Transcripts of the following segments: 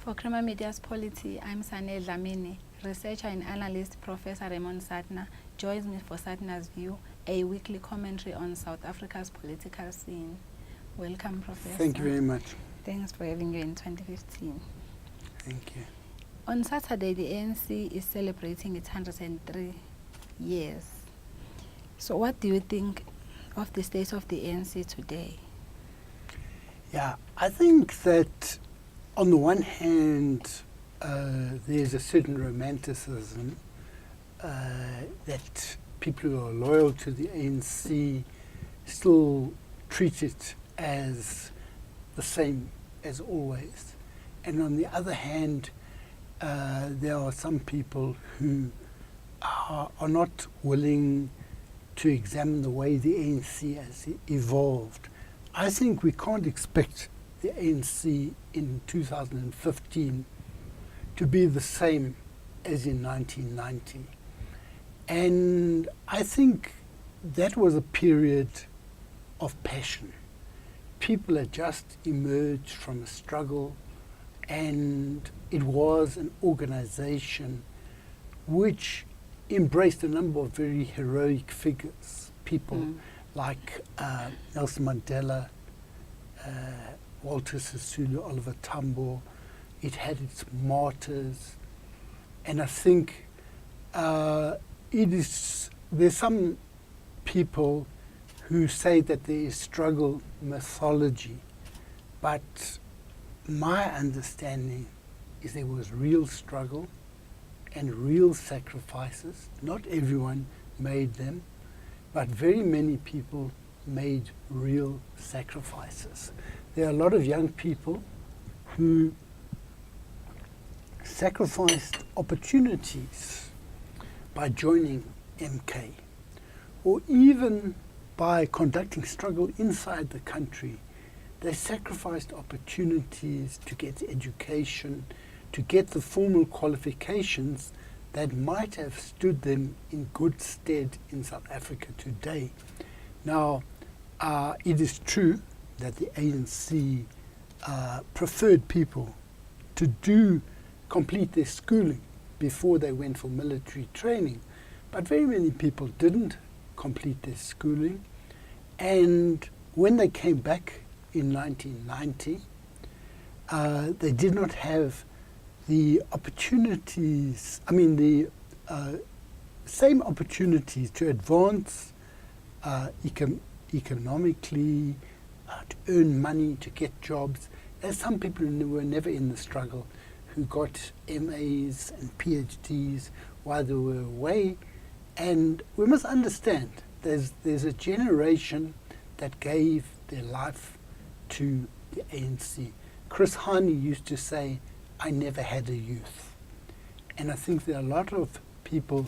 For Crema Media's Polity, I'm Sane Dlamini. Researcher and analyst Professor Raymond Suttner joins me for Suttner's View, a weekly commentary on South Africa's political scene. Welcome, Professor. Thank you very much. Thanks for having you in 2015. Thank you. On Saturday, the ANC is celebrating its 103 years. So what do you think of the state of the ANC today? Yeah, I think that on the one hand, there's a certain romanticism that people who are loyal to the ANC still treat it as the same as always. And on the other hand, there are some people who are not willing to examine the way the ANC has evolved. I think we can't expect the ANC in 2015 to be the same as in 1990. And I think that was a period of passion. People had just emerged from a struggle, and it was an organization which embraced a number of very heroic figures, people like Nelson Mandela, Walter Sisulu, Oliver Tambo. It had its martyrs, and I think there's some people who say that there is struggle mythology, but my understanding is there was real struggle and real sacrifices. Not everyone made them, but very many people made real sacrifices. There are a lot of young people who sacrificed opportunities by joining MK, or even by conducting struggle inside the country. They sacrificed opportunities to get education, to get the formal qualifications that might have stood them in good stead in South Africa today. Now, it is true that the ANC preferred people to complete their schooling before they went for military training, but very many people didn't complete their schooling, and when they came back in 1990, they did not have the opportunities, the same opportunities to advance economically, to earn money, to get jobs, as some people who were never in the struggle, who got MAs and PhDs while they were away. And we must understand, there's a generation that gave their life to the ANC. Chris Hani used to say, "I never had a youth." And I think there are a lot of people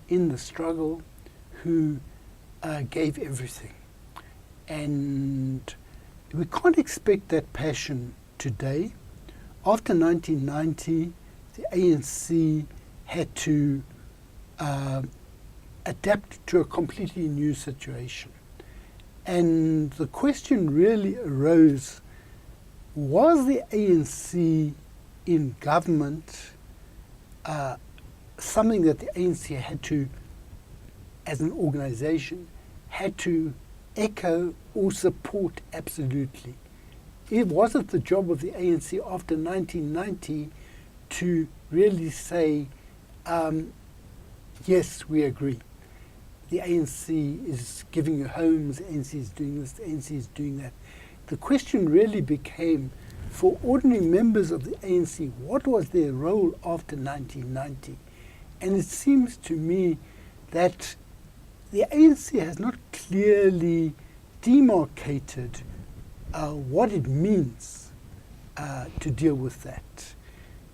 in the struggle who gave everything. And we can't expect that passion today. After 1990, the ANC had to adapt to a completely new situation. And the question really arose, was the ANC in government something that the ANC had to, as an organization, had to echo or support absolutely? Was it the job of the ANC after 1990 to really say, yes, we agree. The ANC is giving you homes, the ANC is doing this, the ANC is doing that. The question really became, for ordinary members of the ANC, what was their role after 1990? And it seems to me that the ANC has not clearly demarcated what it means to deal with that.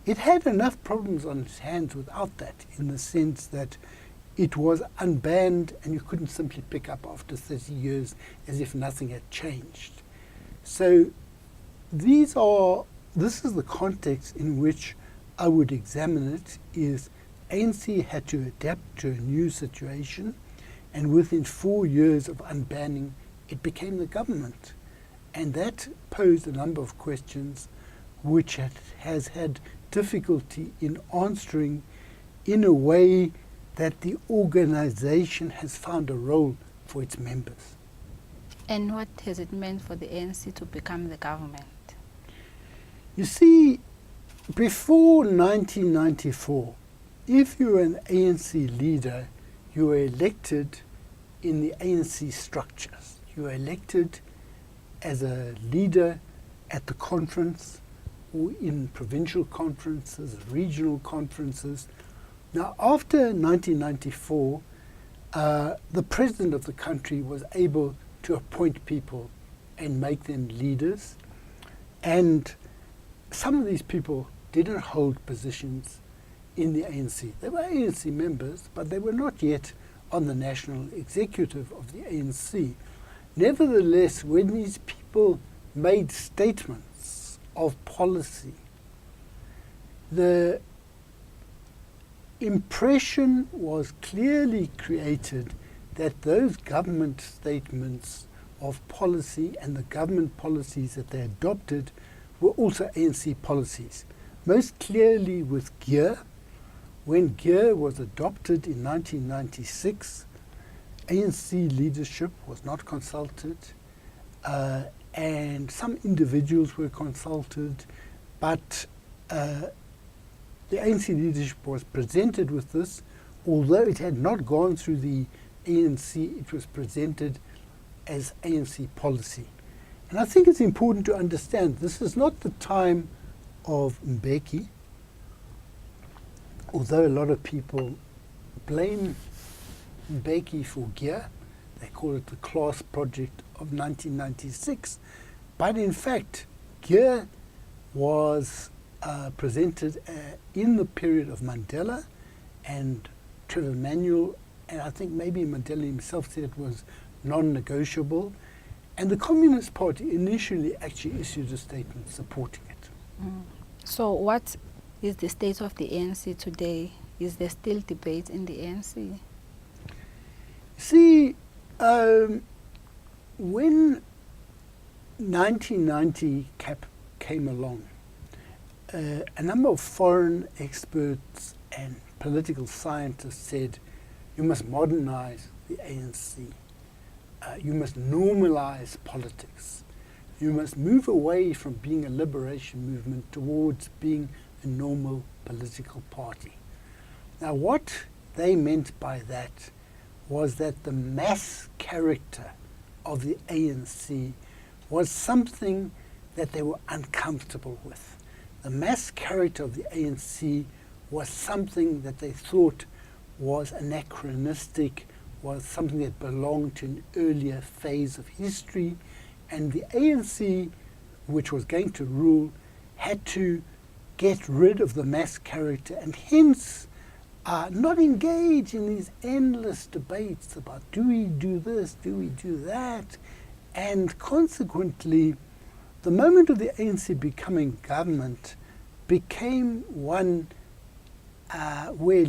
It had enough problems on its hands without that, in the sense that it was unbanned and you couldn't simply pick up after 30 years as if nothing had changed. So this is the context in which I would examine it, is ANC had to adapt to a new situation, and within 4 years of unbanning, it became the government. And that posed a number of questions which has had difficulty in answering in a way that the organization has found a role for its members. And what has it meant for the ANC to become the government? You see, before 1994, if you were an ANC leader, you were elected in the ANC structures. You were elected as a leader at the conference or in provincial conferences, regional conferences. Now, after 1994, the president of the country was able to appoint people and make them leaders. And some of these people didn't hold positions in the ANC. They were ANC members, but they were not yet on the national executive of the ANC. Nevertheless, when these people made statements of policy, the impression was clearly created that those government statements of policy and the government policies that they adopted were also ANC policies. Most clearly with GEAR. When GEAR was adopted in 1996, ANC leadership was not consulted, and some individuals were consulted, but the ANC leadership was presented with this. Although it had not gone through the ANC, it was presented as ANC policy. And I think it's important to understand this is not the time of Mbeki, although a lot of people blame Mbeki for GEAR. They call it the class project of 1996. But in fact, GEAR was presented in the period of Mandela and Trevor Manuel, and I think maybe Mandela himself said it was non-negotiable. And the Communist Party initially actually issued a statement supporting it. So what is the state of the ANC today? Is there still debate in the ANC? See, when 1990 came along, a number of foreign experts and political scientists said, you must modernize the ANC. You must normalize politics. You must move away from being a liberation movement towards being a normal political party. Now, what they meant by that was that the mass character of the ANC was something that they were uncomfortable with. The mass character of the ANC was something that they thought was anachronistic, was something that belonged to an earlier phase of history, and the ANC, which was going to rule, had to get rid of the mass character and hence not engage in these endless debates about do we do this, do we do that, and consequently the moment of the ANC becoming government became one where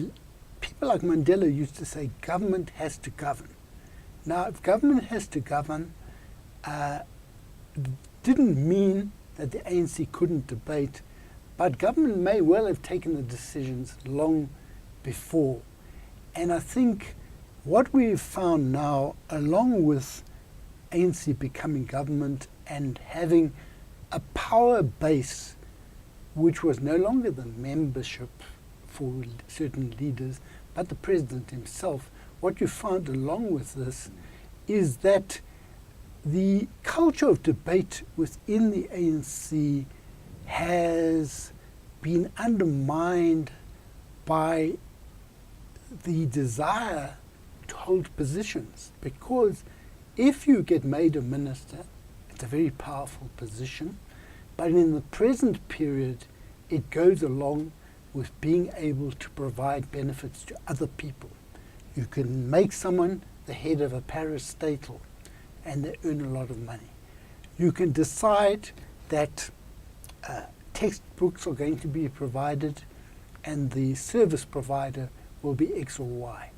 people like Mandela used to say government has to govern. Now, if government has to govern, didn't mean that the ANC couldn't debate, but government may well have taken the decisions long before. And I think what we've found now, along with ANC becoming government and having a power base which was no longer the membership for certain leaders, but the president himself, what you found along with this is that the culture of debate within the ANC has been undermined by the desire to hold positions. Because if you get made a minister, it's a very powerful position, but in the present period, it goes along with being able to provide benefits to other people. You can make someone the head of a parastatal and they earn a lot of money. You can decide that textbooks are going to be provided and the service provider will be X or Y.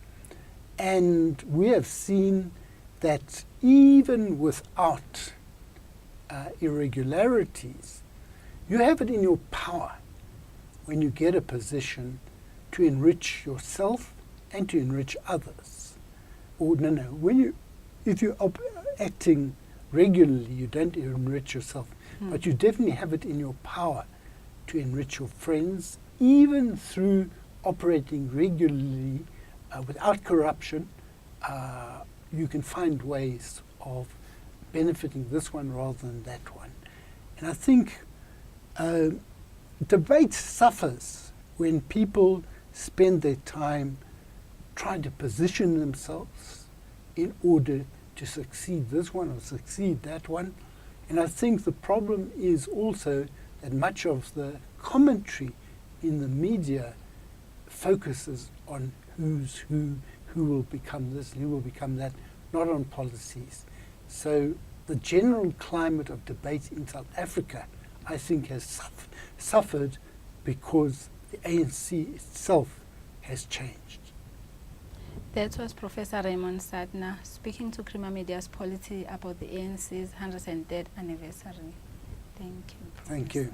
And we have seen that even without irregularities, You have it in your power when you get a position to enrich yourself and to enrich others. Or if you're acting regularly, you don't enrich yourself, but you definitely have it in your power to enrich your friends, even through operating regularly without corruption. You can find ways of benefiting this one rather than that one. And I think debate suffers when people spend their time trying to position themselves in order to succeed this one or succeed that one. And I think the problem is also that much of the commentary in the media focuses on who's who will become this, who will become that, not on policies. So the general climate of debate in South Africa, I think, has suffered because the ANC itself has changed. That was Professor Raymond Suttner speaking to Creamer Media's Polity about the ANC's 103rd anniversary. Thank you, Professor. Thank you.